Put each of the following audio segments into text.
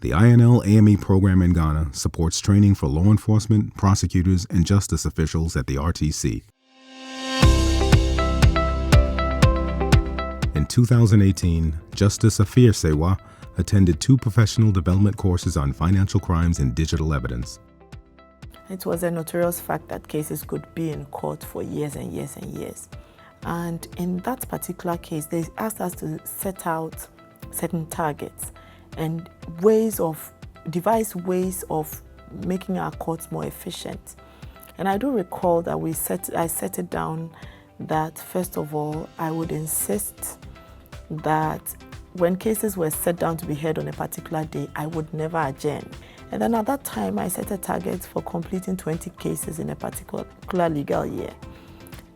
The INL AME program in Ghana supports training for law enforcement, prosecutors, and justice officials at the RTC. In 2018, Justice Afia Serwaa attended 2 professional development courses on financial crimes and digital evidence. It was a notorious fact that cases could be in court for years and years and years. And in that particular case, they asked us to set out certain targets and devise ways of making our courts more efficient. And I do recall that I set it down that, first of all, I would insist that when cases were set down to be heard on a particular day, I would never adjourn. And then at that time, I set a target for completing 20 cases in a particular legal year.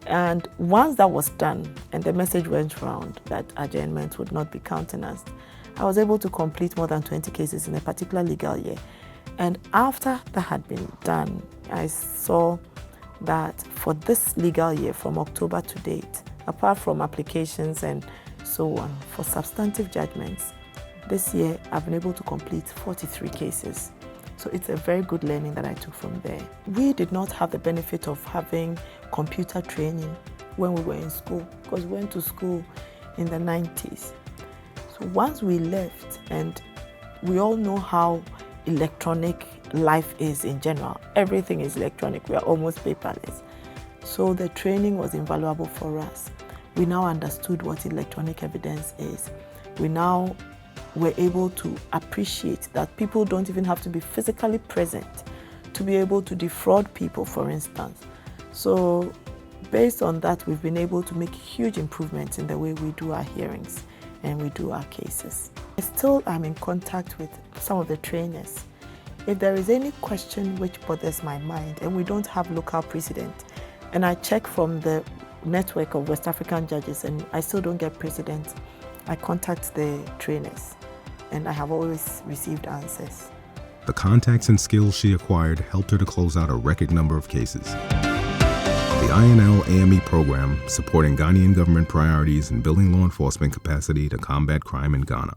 And once that was done, and the message went round that adjournment would not be countenanced, I was able to complete more than 20 cases in a particular legal year. And after that had been done, I saw that for this legal year, from October to date, apart from applications and so on, for substantive judgments, this year I've been able to complete 43 cases. So it's a very good learning that I took from there. We did not have the benefit of having computer training when we were in school, because we went to school in the 90s. So once we left, and we all know how electronic life is in general, everything is electronic, we are almost paperless. So the training was invaluable for us. We now understood what electronic evidence is. We now were able to appreciate that people don't even have to be physically present to be able to defraud people, for instance. So based on that, we've been able to make huge improvements in the way we do our hearings and we do our cases. I'm in contact with some of the trainers. If there is any question which bothers my mind and we don't have local precedent, and I check from the network of West African judges and I still don't get precedent, I contact the trainers and I have always received answers. The contacts and skills she acquired helped her to close out a record number of cases. The INL AME program supporting Ghanaian government priorities in building law enforcement capacity to combat crime in Ghana.